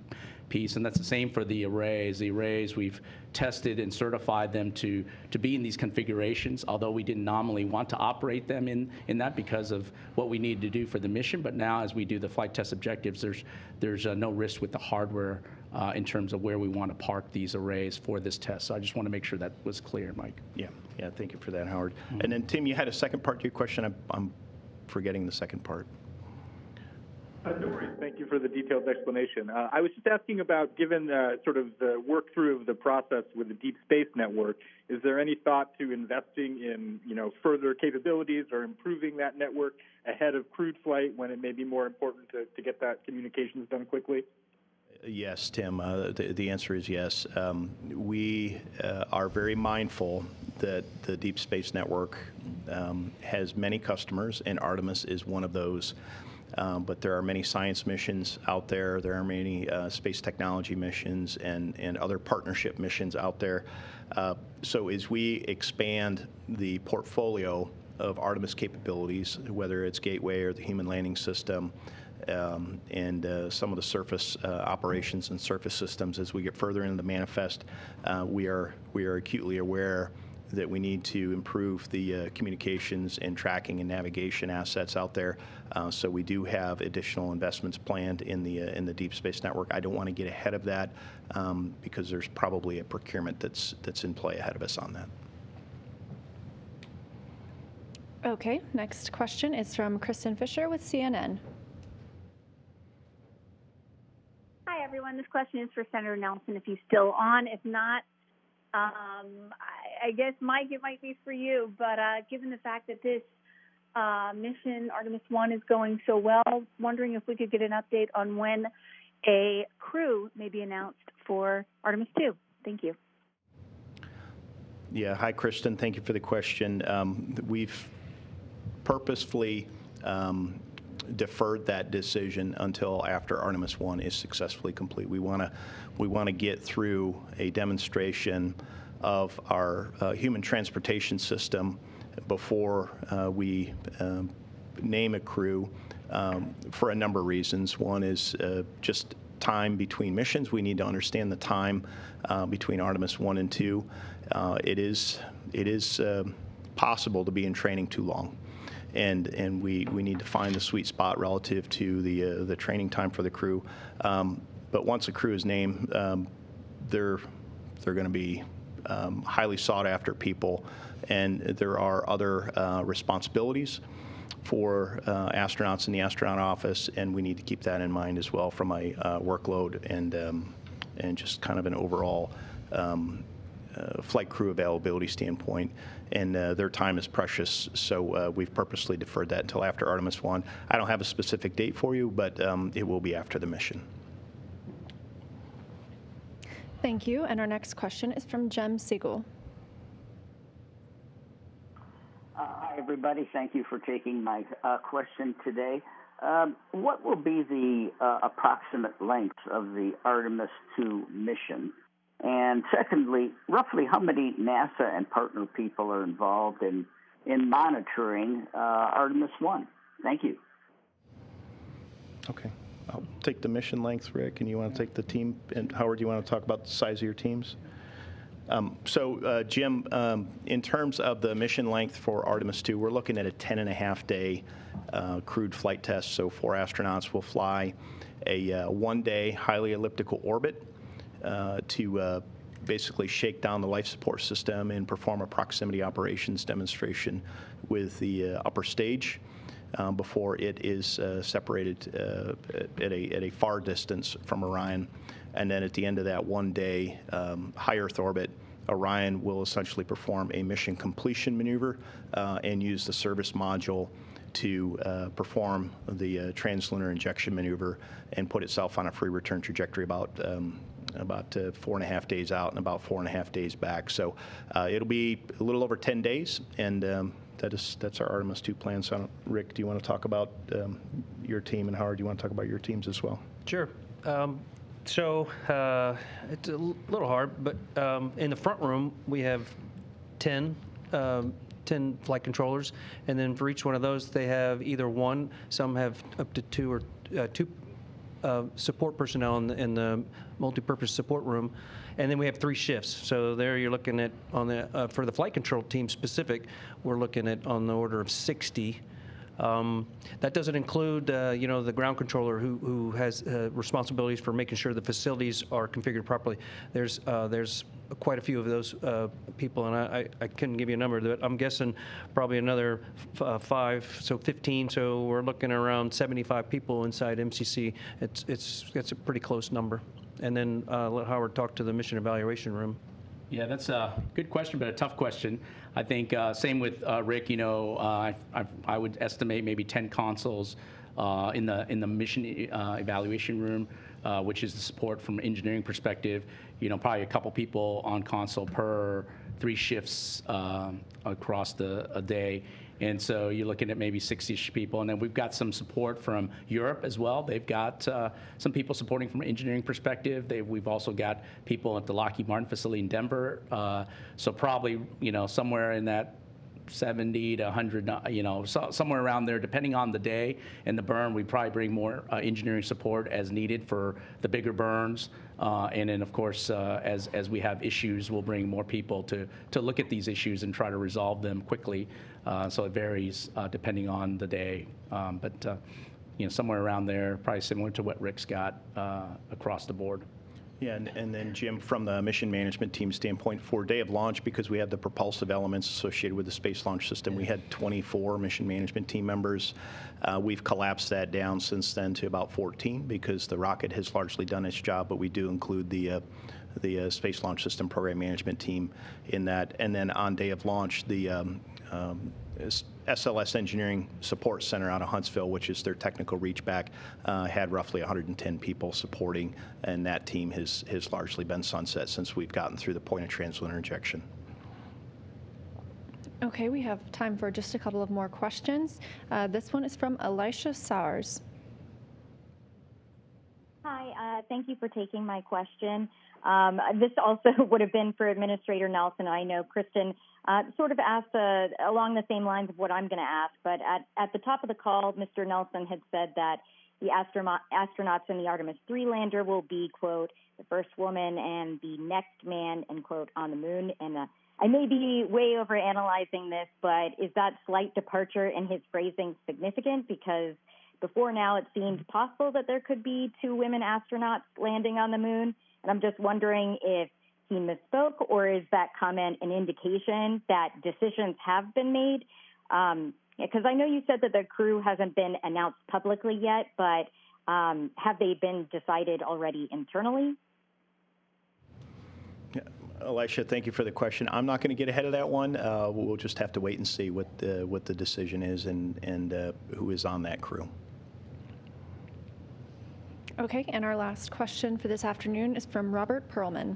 piece, and that's the same for the arrays. The arrays, we've tested and certified them to be in these configurations, although we didn't nominally want to operate them in that because of what we needed to do for the mission. But now as we do the flight test objectives, there's no risk with the hardware in terms of where we want to park these arrays for this test. So I just want to make sure that was clear, Mike. Yeah, thank you for that, Howard. Mm-hmm. And then Tim, you had a second part to your question. I'm forgetting the second part. No worries. Thank you for the detailed explanation. I was just asking about, given sort of the work through of the process with the Deep Space Network, is there any thought to investing in further capabilities or improving that network ahead of crewed flight when it may be more important to get that communications done quickly? Yes, Tim. The answer is yes. We are very mindful that the Deep Space Network has many customers, and Artemis is one of those. But there are many science missions out there. There are many space technology missions and other partnership missions out there. So as we expand the portfolio of Artemis capabilities, whether it's Gateway or the Human Landing System, and some of the surface operations and surface systems, as we get further into the manifest, we are acutely aware that we need to improve the communications and tracking and navigation assets out there. So we do have additional investments planned in the Deep Space Network. I don't want to get ahead of that because there's probably a procurement that's in play ahead of us on that. Okay, next question is from Kristen Fisher with CNN. everyone. This question is for Senator Nelson, if he's still on. If not, I guess, Mike, it might be for you. But given the fact that this mission, Artemis I, is going so well, wondering if we could get an update on when a crew may be announced for Artemis II. Thank you. Yeah, hi, Kristen. Thank you for the question. We've purposefully deferred that decision until after Artemis I is successfully complete. We want to get through a demonstration of our human transportation system before we name a crew for a number of reasons. One is just time between missions. We need to understand the time between Artemis 1 and 2. It is possible to be in training too long. And we need to find the sweet spot relative to the training time for the crew. But once a crew is named, they're going to be highly sought after people, and there are other responsibilities for astronauts in the astronaut office, and we need to keep that in mind as well from a workload and just kind of an overall flight crew availability standpoint. And their time is precious, so we've purposely deferred that until after Artemis 1. I don't have a specific date for you, but it will be after the mission. Thank you. And our next question is from Jem Siegel. Hi, everybody. Thank you for taking my question today. What will be the approximate length of the Artemis II mission? And secondly, roughly how many NASA and partner people are involved in monitoring Artemis I? Thank you. Okay. I'll take the mission length, Rick, and you want to take the team. And Howard, you want to talk about the size of your teams? Jim, in terms of the mission length for Artemis II, we're looking at a 10.5-day crewed flight test. So 4 astronauts will fly a 1-day highly elliptical orbit to basically shake down the life support system and perform a proximity operations demonstration with the upper stage before it is separated at a far distance from Orion. And then at the end of that 1-day high Earth orbit, Orion will essentially perform a mission completion maneuver and use the service module to perform the translunar injection maneuver and put itself on a free return trajectory about 4.5 days out and about 4.5 days back. So it'll be a little over 10 days, and that's our Artemis II plan. So Rick, do you want to talk about your team, and Howard, do you want to talk about your teams as well? Sure. So it's a little hard, but in the front room we have 10 flight controllers, and then for each one of those they have either one, some have up to two support personnel in the multi-purpose support room, and then we have 3 shifts. So there you're looking at on the for the flight control team specific, we're looking at on the order of 60. That doesn't include, the ground controller who has responsibilities for making sure the facilities are configured properly. There's quite a few of those people, and I couldn't give you a number, but I'm guessing probably another 5, so 15. So we're looking around 75 people inside MCC. It's a pretty close number. And then let Howard talk to the mission evaluation room. Yeah, that's a good question, but a tough question. I think same with Rick. I would estimate maybe 10 consoles in the mission evaluation room, which is the support from an engineering perspective. Probably a couple people on console per 3 shifts across a day. And so you're looking at maybe 60-ish people. And then we've got some support from Europe as well. They've got some people supporting from an engineering perspective. We've also got people at the Lockheed Martin facility in Denver. So probably, somewhere in that 70 to 100, somewhere around there, depending on the day and the burn. We probably bring more engineering support as needed for the bigger burns. And then, of course, as we have issues, we'll bring more people to look at these issues and try to resolve them quickly. So it varies depending on the day. But somewhere around there, probably similar to what Rick's got across the board. Yeah, and then Jim, from the mission management team standpoint, for day of launch, because we have the propulsive elements associated with the Space Launch System, we had 24 mission management team members. We've collapsed that down since then to about 14 because the rocket has largely done its job, but we do include the Space Launch System program management team in that. And then on day of launch, the SLS Engineering Support Center out of Huntsville, which is their technical reach back, had roughly 110 people supporting, and that team has largely been sunset since we've gotten through the point of translunar injection. Okay, we have time for just a couple of more questions. This one is from Elisha Sowers. Hi, thank you for taking my question. This also would have been for Administrator Nelson. I know Kristen sort of asked along the same lines of what I'm going to ask, but at the top of the call, Mr. Nelson had said that the astronauts in the Artemis III lander will be, quote, the first woman and the next man, end quote, on the moon. And I may be way overanalyzing this, but is that slight departure in his phrasing significant? Because before now, it seemed possible that there could be 2 women astronauts landing on the moon. And I'm just wondering if he misspoke, or is that comment an indication that decisions have been made? Because I know you said that the crew hasn't been announced publicly yet, but have they been decided already internally? Yeah. Elisha, thank you for the question. I'm not going to get ahead of that one. We'll just have to wait and see what the decision is and who is on that crew. Okay, and our last question for this afternoon is from Robert Perlman.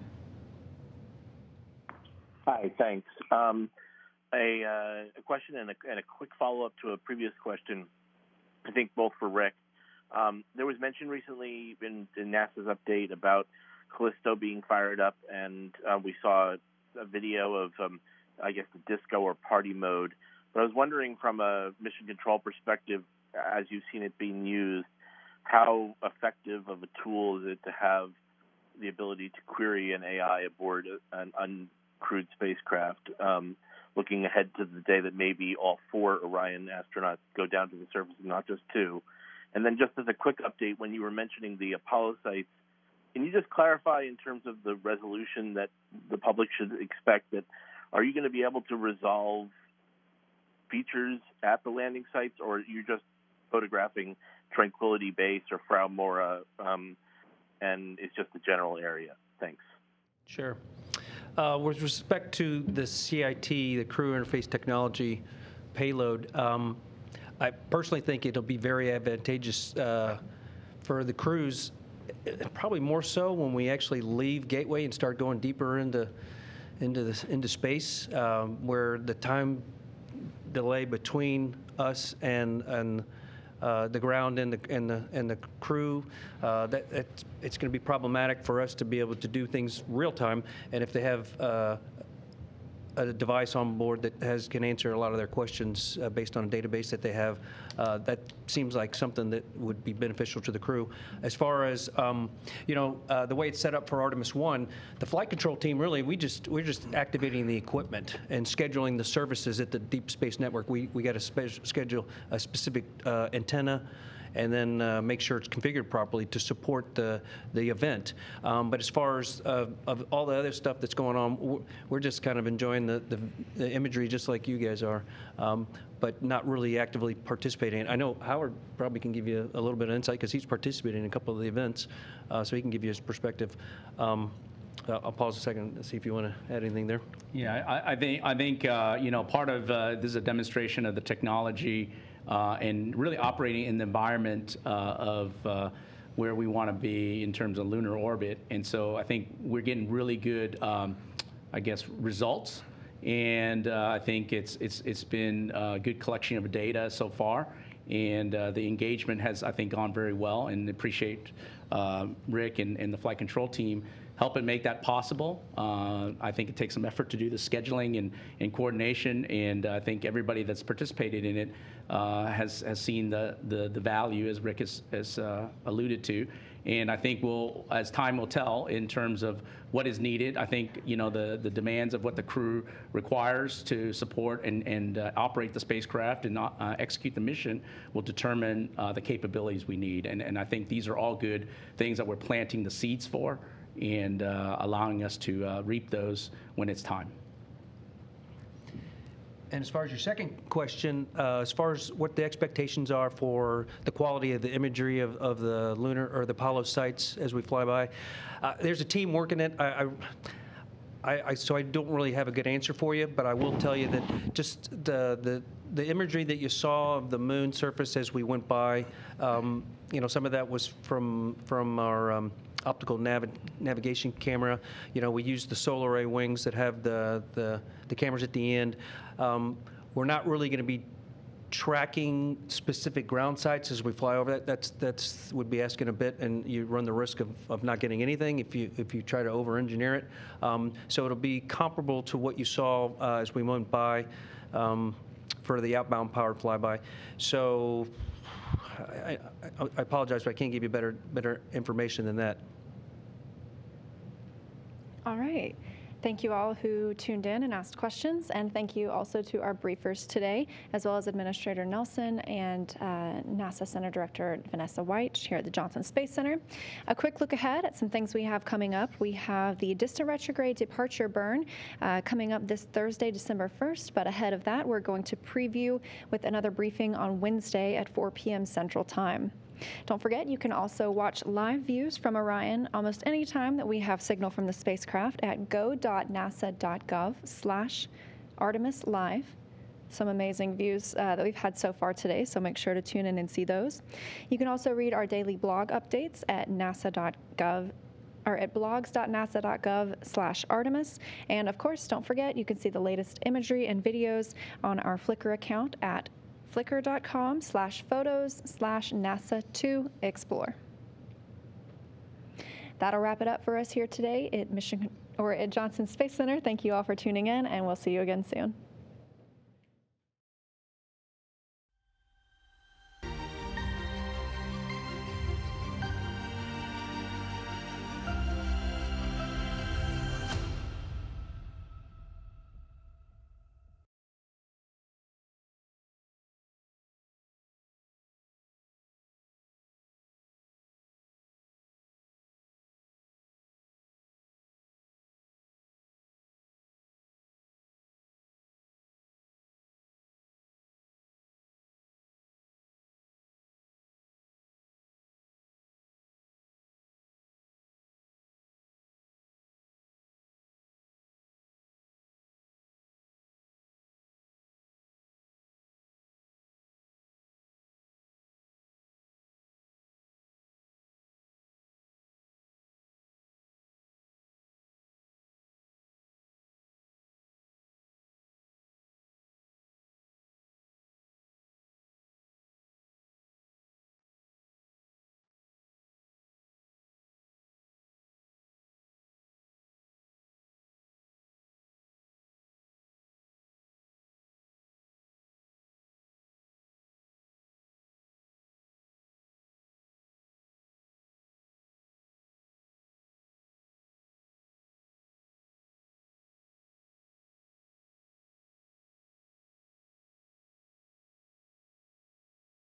Hi, thanks. A question and a quick follow-up to a previous question, I think both for Rick. There was mention recently in NASA's update about Callisto being fired up, and we saw a video of, I guess, the disco or party mode. But I was wondering from a mission control perspective, as you've seen it being used, how effective of a tool is it to have the ability to query an AI aboard an uncrewed spacecraft, looking ahead to the day that maybe all 4 Orion astronauts go down to the surface, not just 2. And then just as a quick update, when you were mentioning the Apollo sites, can you just clarify in terms of the resolution that the public should expect? That are you going to be able to resolve features at the landing sites, or are you just photographing Tranquility Base or Frau Mora, and it's just the general area? Thanks. Sure. With respect to the CIT, the Crew Interface Technology payload, I personally think it'll be very advantageous for the crews, probably more so when we actually leave Gateway and start going deeper into space, where the time delay between us and the ground and the crew, it's going to be problematic for us to be able to do things real time. And if they have a device on board that can answer a lot of their questions based on a database that they have, that seems like something that would be beneficial to the crew. As far as the way it's set up for Artemis I, the flight control team, really, we're just activating the equipment and scheduling the services at the Deep Space Network. We got to schedule a specific antenna, and then make sure it's configured properly to support the event. But as far as of all the other stuff that's going on, we're just kind of enjoying the imagery just like you guys are, but not really actively participating. I know Howard probably can give you a little bit of insight because he's participating in a couple of the events, so he can give you his perspective. I'll pause a second and see if you want to add anything there. Yeah, I think part of this is a demonstration of the technology and really operating in the environment of where we want to be in terms of lunar orbit. And so I think we're getting really good, results. And I think it's been a good collection of data so far. And the engagement has, I think, gone very well, and appreciate Rick and the flight control team helping make that possible. I think it takes some effort to do the scheduling and coordination, and I think everybody that's participated in it has seen the value, as Rick has alluded to. And I think as time will tell in terms of what is needed, I think the demands of what the crew requires to support and operate the spacecraft and execute the mission will determine the capabilities we need. And I think these are all good things that we're planting the seeds for. and allowing us to reap those when it's time. And as far as your second question, as far as what the expectations are for the quality of the imagery of the lunar or the Apollo sites as we fly by, there's a team working it. So I don't really have a good answer for you, but I will tell you that just the imagery that you saw of the moon surface as we went by, some of that was from our optical navigation camera. We use the solar array wings that have the cameras at the end. We're not really going to be tracking specific ground sites as we fly over that. That's would be asking a bit, and you run the risk of not getting anything if you try to over-engineer it. So it'll be comparable to what you saw as we went by for the outbound powered flyby. So I apologize, but I can't give you better information than that. All right. Thank you all who tuned in and asked questions, and thank you also to our briefers today, as well as Administrator Nelson and NASA Center Director Vanessa White here at the Johnson Space Center. A quick look ahead at some things we have coming up. We have the distant retrograde departure burn coming up this Thursday, December 1st, but ahead of that, we're going to preview with another briefing on Wednesday at 4 p.m. Central Time. Don't forget, you can also watch live views from Orion almost any time that we have signal from the spacecraft at go.nasa.gov/Artemis Live. Some amazing views that we've had so far today, so make sure to tune in and see those. You can also read our daily blog updates at nasa.gov or at blogs.nasa.gov/Artemis. And of course, don't forget, you can see the latest imagery and videos on our Flickr account at flickr.com/photos/NASA2Explore. That'll wrap it up for us here today at Johnson Space Center. Thank you all for tuning in, and we'll see you again soon.